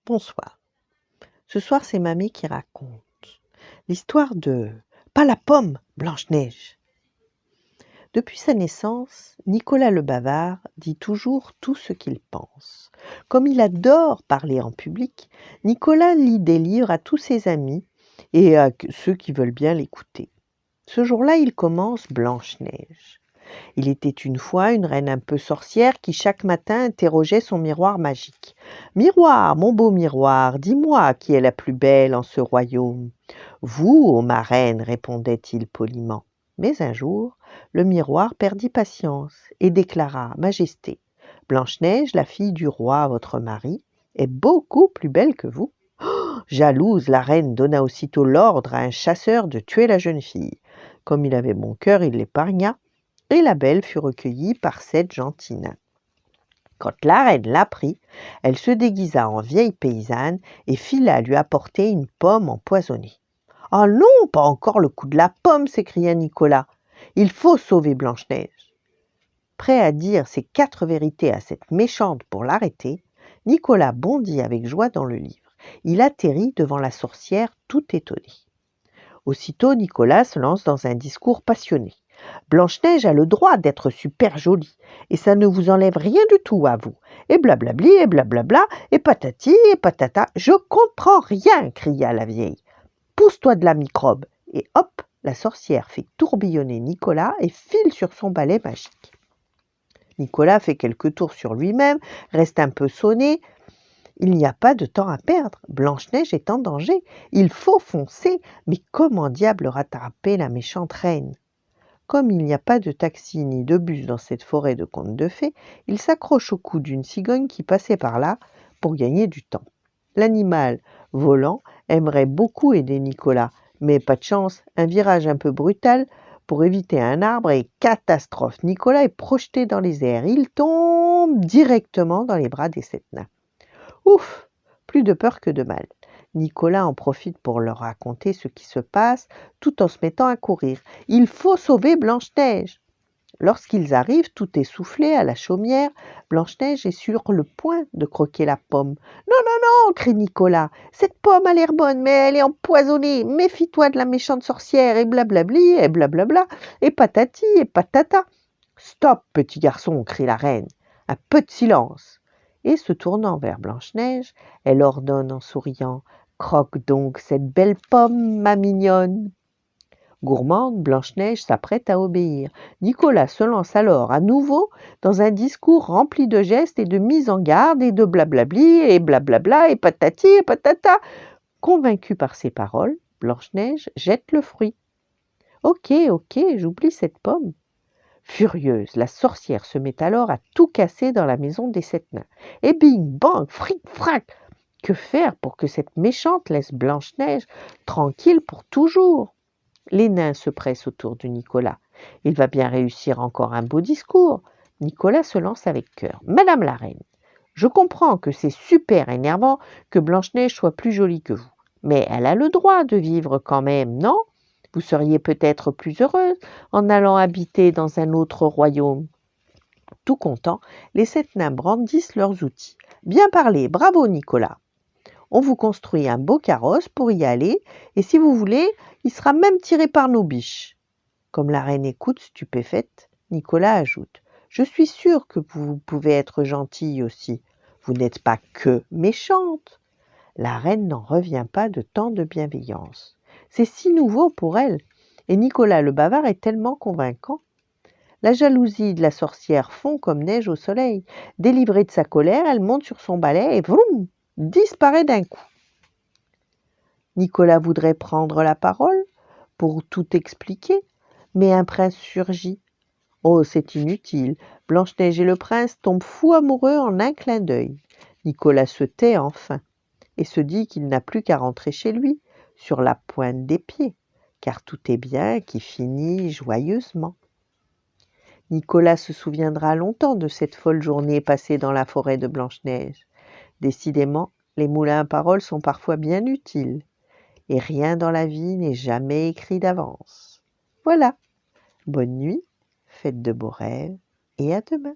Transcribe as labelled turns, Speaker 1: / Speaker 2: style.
Speaker 1: Bonsoir. Ce soir, c'est mamie qui raconte l'histoire de Pas la pomme, Blanche-Neige. Depuis sa naissance, Nicolas le bavard dit toujours tout ce qu'il pense. Comme il adore parler en public, Nicolas lit des livres à tous ses amis et à ceux qui veulent bien l'écouter. Ce jour-là, il commence Blanche-Neige. Il était une fois une reine un peu sorcière qui chaque matin interrogeait son miroir magique. « Miroir, mon beau miroir, dis-moi qui est la plus belle en ce royaume. »« Vous, ô ma reine, répondait-il poliment. Mais un jour, le miroir perdit patience et déclara « Majesté, Blanche-Neige, la fille du roi, votre mari, est beaucoup plus belle que vous. » Jalouse, la reine donna aussitôt l'ordre à un chasseur de tuer la jeune fille. Comme il avait bon cœur, il l'épargna, et la belle fut recueillie par 7 gentils nains. Quand la reine l'apprit, elle se déguisa en vieille paysanne et fila lui apporter une pomme empoisonnée. « Ah non, pas encore le coup de la pomme !» s'écria Nicolas. « Il faut sauver Blanche-Neige. » Prêt à dire ses 4 vérités à cette méchante pour l'arrêter, Nicolas bondit avec joie dans le livre. Il atterrit devant la sorcière tout étonné. Aussitôt, Nicolas se lance dans un discours passionné. « Blanche-Neige a le droit d'être super jolie, et ça ne vous enlève rien du tout à vous. Et blablabli, et blablabla, et patati, et patata. Je comprends rien !» cria la vieille. « Pousse-toi de la microbe !» Et hop, la sorcière fait tourbillonner Nicolas et file sur son balai magique. Nicolas fait quelques tours sur lui-même, reste un peu sonné. Il n'y a pas de temps à perdre, Blanche-Neige est en danger. Il faut foncer, mais comment diable rattraper la méchante reine ? Comme il n'y a pas de taxi ni de bus dans cette forêt de contes de fées, il s'accroche au cou d'une cigogne qui passait par là pour gagner du temps. L'animal, volant, aimerait beaucoup aider Nicolas, mais pas de chance, un virage un peu brutal pour éviter un arbre et catastrophe. Nicolas est projeté dans les airs. Il tombe directement dans les bras des 7 nains. Ouf, plus de peur que de mal. Nicolas en profite pour leur raconter ce qui se passe, tout en se mettant à courir. Il faut sauver Blanche-Neige. Lorsqu'ils arrivent, tout essoufflés à la chaumière, Blanche-Neige est sur le point de croquer la pomme. « Non, non, non !» crie Nicolas. « Cette pomme a l'air bonne, mais elle est empoisonnée. Méfie-toi de la méchante sorcière, et blablabli, et blablabla, et patati, et patata. »« Stop, petit garçon !» crie la reine. « Un peu de silence !» Et se tournant vers Blanche-Neige, elle ordonne en souriant « Croque donc cette belle pomme, ma mignonne !» Gourmande, Blanche-Neige s'apprête à obéir. Nicolas se lance alors à nouveau dans un discours rempli de gestes et de mises en garde et de blablabli et blablabla et patati et patata. Convaincue par ces paroles, Blanche-Neige jette le fruit. « Ok, j'oublie cette pomme. » Furieuse, la sorcière se met alors à tout casser dans la maison des 7 nains. Et bing, bang, fric, frac. Que faire pour que cette méchante laisse Blanche-Neige tranquille pour toujours ? Les nains se pressent autour de Nicolas. Il va bien réussir encore un beau discours. Nicolas se lance avec cœur. « Madame la reine, je comprends que c'est super énervant que Blanche-Neige soit plus jolie que vous. Mais elle a le droit de vivre quand même, non ? Vous seriez peut-être plus heureuse en allant habiter dans un autre royaume. » Tout contents, les 7 nains brandissent leurs outils. « Bien parlé, bravo Nicolas. On vous construit un beau carrosse pour y aller, et si vous voulez, il sera même tiré par nos biches. » Comme la reine écoute stupéfaite, Nicolas ajoute « Je suis sûr que vous pouvez être gentille aussi. Vous n'êtes pas que méchante. » La reine n'en revient pas de tant de bienveillance. C'est si nouveau pour elle, et Nicolas le bavard est tellement convaincant. La jalousie de la sorcière fond comme neige au soleil. Délivrée de sa colère, elle monte sur son balai et vroom, disparaît d'un coup. Nicolas voudrait prendre la parole pour tout expliquer, mais un prince surgit. Oh, c'est inutile. Blanche-Neige et le prince tombent fous amoureux en un clin d'œil. Nicolas se tait enfin et se dit qu'il n'a plus qu'à rentrer chez lui, sur la pointe des pieds, car tout est bien qui finit joyeusement. Nicolas se souviendra longtemps de cette folle journée passée dans la forêt de Blanche-Neige. Décidément, les moulins à paroles sont parfois bien utiles, et rien dans la vie n'est jamais écrit d'avance. Voilà, bonne nuit, faites de beaux rêves, et à demain.